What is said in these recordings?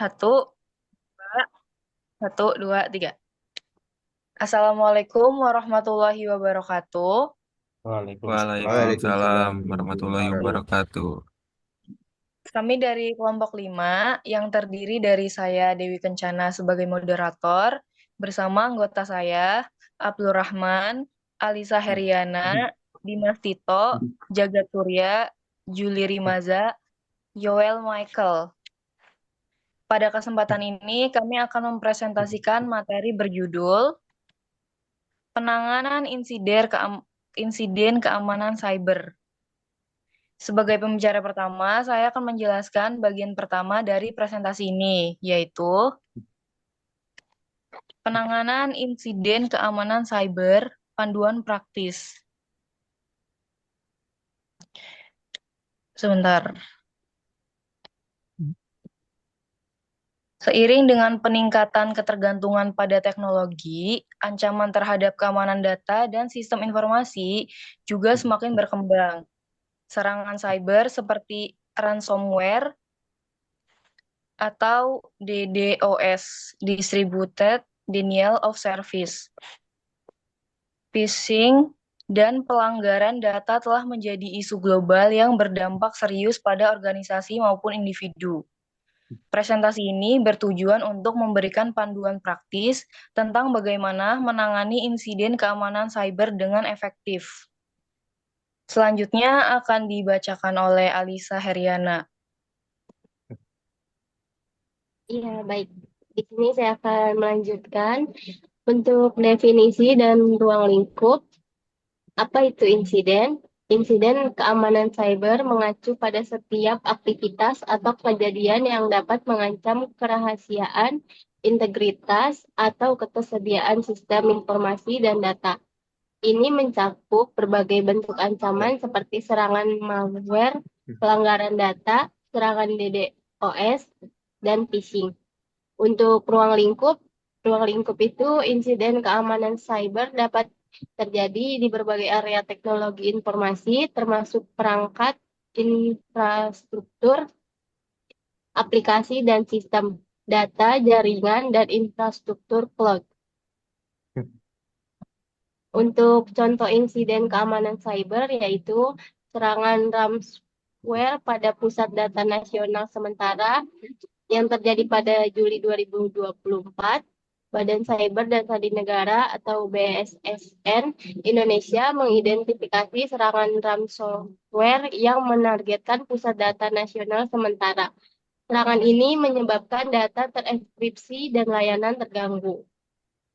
Satu, dua, satu, dua, tiga. Assalamualaikum warahmatullahi wabarakatuh. Waalaikumsalam Waalaikumsalam warahmatullahi warahmatullahi wabarakatuh. wabarakatuh. Kami dari kelompok 5 yang terdiri dari saya Dewi Kencana sebagai moderator bersama anggota saya Abdul Rahman, Alisa Heriana, Dimas Tito, Jagat Surya, Juli Rimaza, Yoel Michael. Pada kesempatan ini kami akan mempresentasikan materi berjudul Penanganan insiden keamanan cyber. Sebagai pembicara pertama, saya akan menjelaskan bagian pertama dari presentasi ini, yaitu penanganan insiden keamanan cyber, panduan praktis. Sebentar. Seiring dengan peningkatan ketergantungan pada teknologi, ancaman terhadap keamanan data dan sistem informasi juga semakin berkembang. Serangan cyber seperti ransomware atau DDoS, Distributed Denial of Service, phishing, dan pelanggaran data telah menjadi isu global yang berdampak serius pada organisasi maupun individu. Presentasi ini bertujuan untuk memberikan panduan praktis tentang bagaimana menangani insiden keamanan cyber dengan efektif. Selanjutnya akan dibacakan oleh Alisa Heriana. Iya, baik. Di sini saya akan melanjutkan untuk definisi dan ruang lingkup. Apa itu insiden? Insiden keamanan cyber mengacu pada setiap aktivitas atau kejadian yang dapat mengancam kerahasiaan, integritas, atau ketersediaan sistem informasi dan data. Ini mencakup berbagai bentuk ancaman seperti serangan malware, pelanggaran data, serangan DDoS, dan phishing. Untuk ruang lingkup itu insiden keamanan cyber dapat terjadi di berbagai area teknologi informasi, termasuk perangkat, infrastruktur, aplikasi, dan sistem data, jaringan, dan infrastruktur cloud. Untuk contoh insiden keamanan cyber yaitu serangan ransomware pada pusat data nasional sementara yang terjadi pada Juli 2024, Badan Cyber dan Sandi Negara atau BSSN Indonesia mengidentifikasi serangan ransomware yang menargetkan pusat data nasional sementara. Serangan ini menyebabkan data terenkripsi dan layanan terganggu.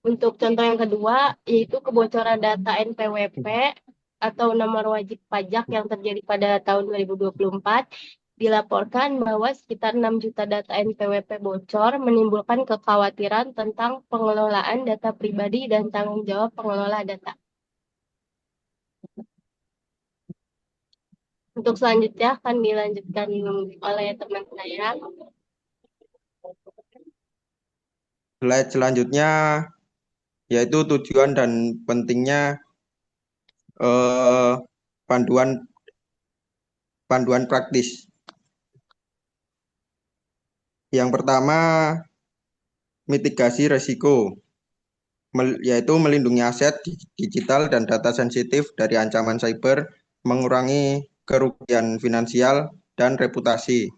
Untuk contoh yang kedua, yaitu kebocoran data NPWP atau nomor wajib pajak yang terjadi pada tahun 2024, dilaporkan bahwa sekitar 6 juta data NPWP bocor, menimbulkan kekhawatiran tentang pengelolaan data pribadi dan tanggung jawab pengelola data. Untuk selanjutnya akan dilanjutkan oleh teman saya. Slide selanjutnya yaitu tujuan dan pentingnya eh, panduan panduan praktis. Yang pertama, mitigasi risiko, yaitu melindungi aset digital dan data sensitif dari ancaman cyber, mengurangi kerugian finansial dan reputasi.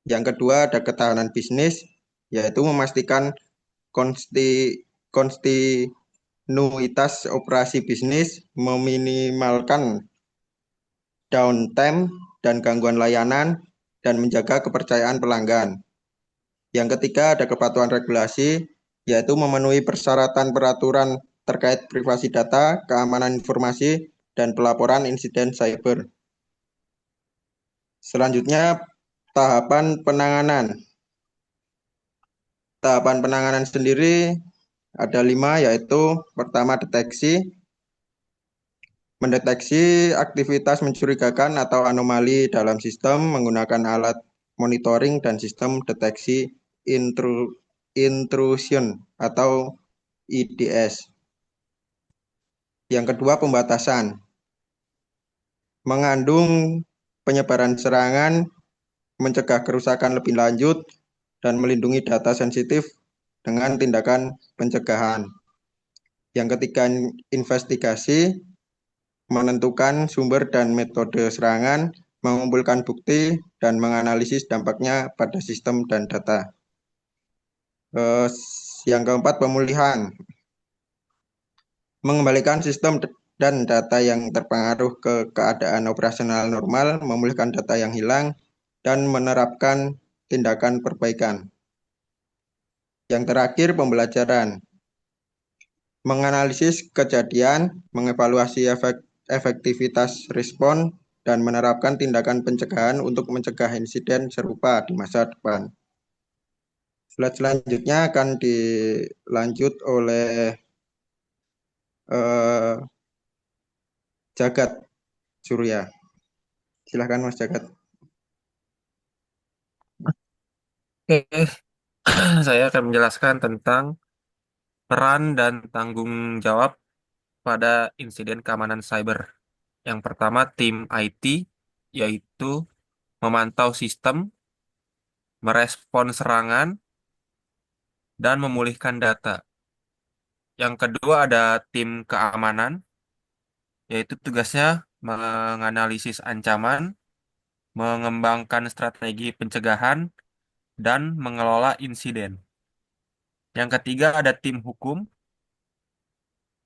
Yang kedua, ada ketahanan bisnis, yaitu memastikan kontinuitas operasi bisnis, meminimalkan downtime dan gangguan layanan, dan menjaga kepercayaan pelanggan. Yang ketiga, ada kepatuhan regulasi, yaitu memenuhi persyaratan peraturan terkait privasi data, keamanan informasi, dan pelaporan insiden cyber. Selanjutnya, tahapan penanganan. Tahapan penanganan sendiri ada 5, yaitu pertama deteksi, mendeteksi aktivitas mencurigakan atau anomali dalam sistem menggunakan alat monitoring dan sistem deteksi intrusion atau IDS. Yang kedua, pembatasan. Mengandung penyebaran serangan, mencegah kerusakan lebih lanjut, dan melindungi data sensitif dengan tindakan pencegahan. Yang ketiga, investigasi, menentukan sumber dan metode serangan, mengumpulkan bukti, dan menganalisis dampaknya pada sistem dan data. Yang keempat, pemulihan, mengembalikan sistem dan data yang terpengaruh ke keadaan operasional normal, memulihkan data yang hilang, dan menerapkan tindakan perbaikan. Yang terakhir, pembelajaran, menganalisis kejadian, mengevaluasi efektivitas respon, dan menerapkan tindakan pencegahan untuk mencegah insiden serupa di masa depan. Slide selanjutnya akan dilanjut oleh Jagat Surya. Silahkan Mas Jagat. Oke, saya akan menjelaskan tentang peran dan tanggung jawab pada insiden keamanan cyber. Yang pertama, tim IT, yaitu memantau sistem, merespon serangan, dan memulihkan data. Yang kedua ada tim keamanan, yaitu tugasnya menganalisis ancaman, mengembangkan strategi pencegahan, dan mengelola insiden. Yang ketiga ada tim hukum,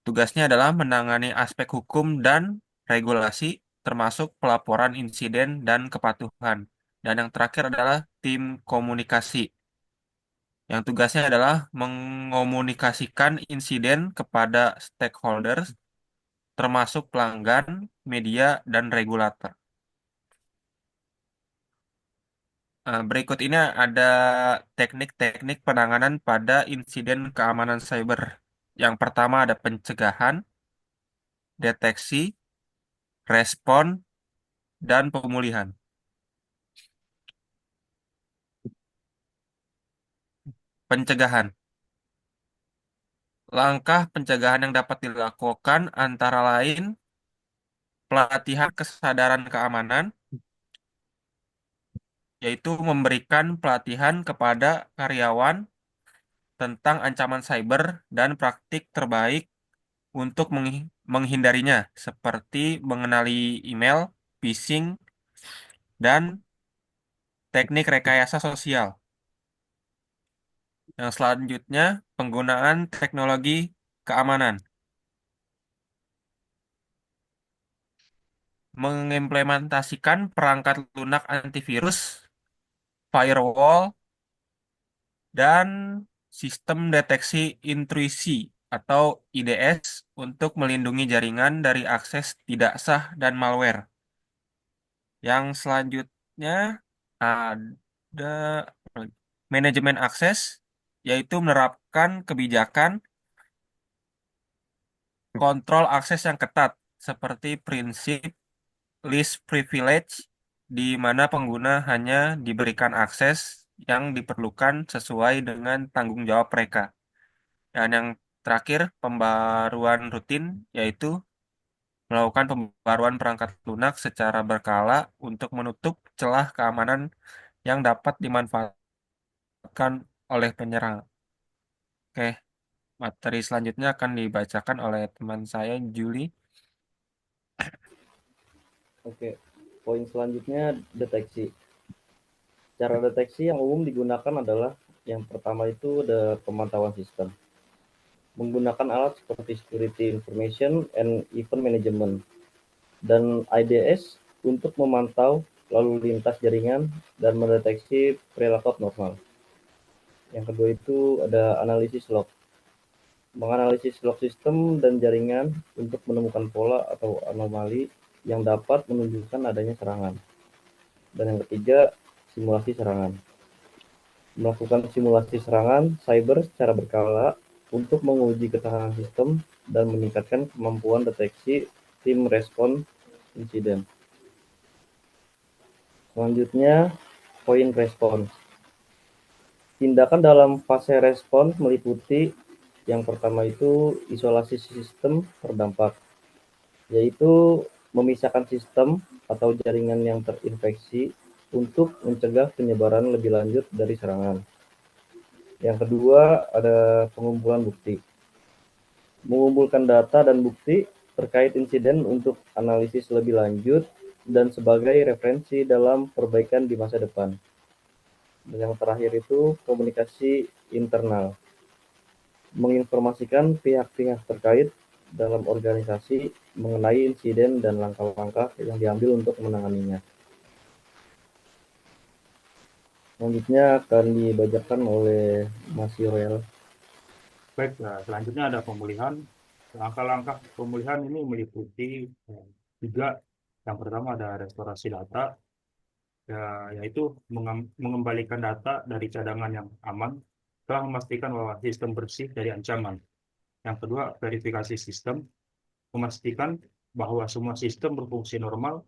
tugasnya adalah menangani aspek hukum dan regulasi, termasuk pelaporan insiden dan kepatuhan. Dan yang terakhir adalah tim komunikasi, yang tugasnya adalah mengomunikasikan insiden kepada stakeholders, termasuk pelanggan, media, dan regulator. Berikut ini ada teknik-teknik penanganan pada insiden keamanan cyber. Yang pertama ada pencegahan, deteksi, respon, dan pemulihan. Pencegahan. Langkah pencegahan yang dapat dilakukan antara lain pelatihan kesadaran keamanan, yaitu memberikan pelatihan kepada karyawan tentang ancaman cyber dan praktik terbaik untuk menghindarinya, seperti mengenali email, phishing, dan teknik rekayasa sosial. Yang selanjutnya, penggunaan teknologi keamanan. Mengimplementasikan perangkat lunak antivirus, firewall, dan sistem deteksi intrusi atau IDS untuk melindungi jaringan dari akses tidak sah dan malware. Yang selanjutnya ada manajemen akses, yaitu menerapkan kebijakan kontrol akses yang ketat, seperti prinsip least privilege, di mana pengguna hanya diberikan akses yang diperlukan sesuai dengan tanggung jawab mereka. Dan yang terakhir, pembaruan rutin, yaitu melakukan pembaruan perangkat lunak secara berkala untuk menutup celah keamanan yang dapat dimanfaatkan oleh penyerang. Oke, materi selanjutnya akan dibacakan oleh teman saya, Julie. Oke, poin selanjutnya deteksi. Cara deteksi yang umum digunakan adalah yang pertama itu ada pemantauan sistem. Menggunakan alat seperti Security Information and Event Management dan IDS untuk memantau lalu lintas jaringan dan mendeteksi perilaku abnormal. Yang kedua itu ada analisis log. Menganalisis log sistem dan jaringan untuk menemukan pola atau anomali yang dapat menunjukkan adanya serangan. Dan yang ketiga, simulasi serangan. Melakukan simulasi serangan cyber secara berkala untuk menguji ketahanan sistem dan meningkatkan kemampuan deteksi tim respon insiden. Selanjutnya, poin respon. Tindakan dalam fase respon meliputi yang pertama itu isolasi sistem terdampak, yaitu memisahkan sistem atau jaringan yang terinfeksi untuk mencegah penyebaran lebih lanjut dari serangan. Yang kedua ada pengumpulan bukti. Mengumpulkan data dan bukti terkait insiden untuk analisis lebih lanjut dan sebagai referensi dalam perbaikan di masa depan. Dan yang terakhir itu komunikasi internal. Menginformasikan pihak-pihak terkait dalam organisasi mengenai insiden dan langkah-langkah yang diambil untuk menanganinya. Selanjutnya akan dibacakan oleh Mas Yorel. Baik, selanjutnya ada pemulihan. Langkah-langkah pemulihan ini meliputi tiga. Yang pertama ada restorasi data, yaitu mengembalikan data dari cadangan yang aman, telah memastikan bahwa sistem bersih dari ancaman. Yang kedua, verifikasi sistem, memastikan bahwa semua sistem berfungsi normal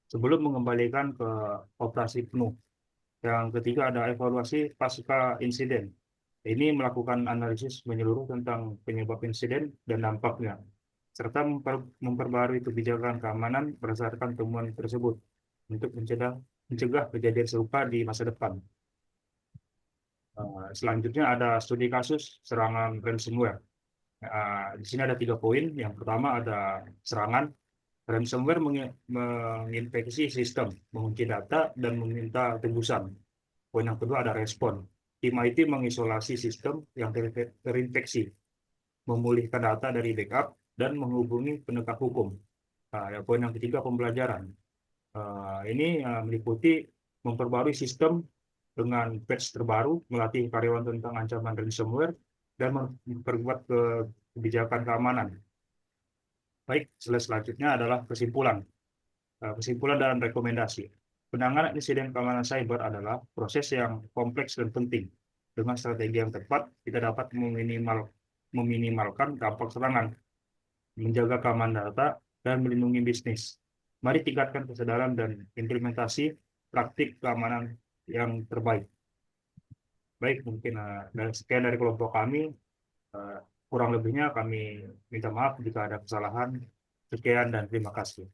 sebelum mengembalikan ke operasi penuh. Yang ketiga ada evaluasi pasca insiden. Ini melakukan analisis menyeluruh tentang penyebab insiden dan dampaknya, serta memperbarui kebijakan keamanan berdasarkan temuan tersebut untuk mencegah kejadian serupa di masa depan. Selanjutnya ada studi kasus serangan ransomware. Di sini ada 3 poin. Yang pertama ada serangan. Ransomware menginfeksi sistem, mengunci data, dan meminta tebusan. Poin yang kedua ada respon. Tim IT mengisolasi sistem yang terinfeksi, memulihkan data dari backup, dan menghubungi penegak hukum. Poin yang ketiga pembelajaran. Ini meliputi memperbarui sistem dengan patch terbaru, melatih karyawan tentang ancaman ransomware, dan memperkuat kebijakan keamanan. Baik, selanjutnya adalah kesimpulan. Kesimpulan dan rekomendasi. Penanganan insiden keamanan cyber adalah proses yang kompleks dan penting. Dengan strategi yang tepat, kita dapat meminimalkan dampak serangan, menjaga keamanan data, dan melindungi bisnis. Mari tingkatkan kesadaran dan implementasi praktik keamanan yang terbaik. Baik, mungkin sekian dari kelompok kami. Kurang lebihnya kami minta maaf jika ada kesalahan. Sekian dan terima kasih.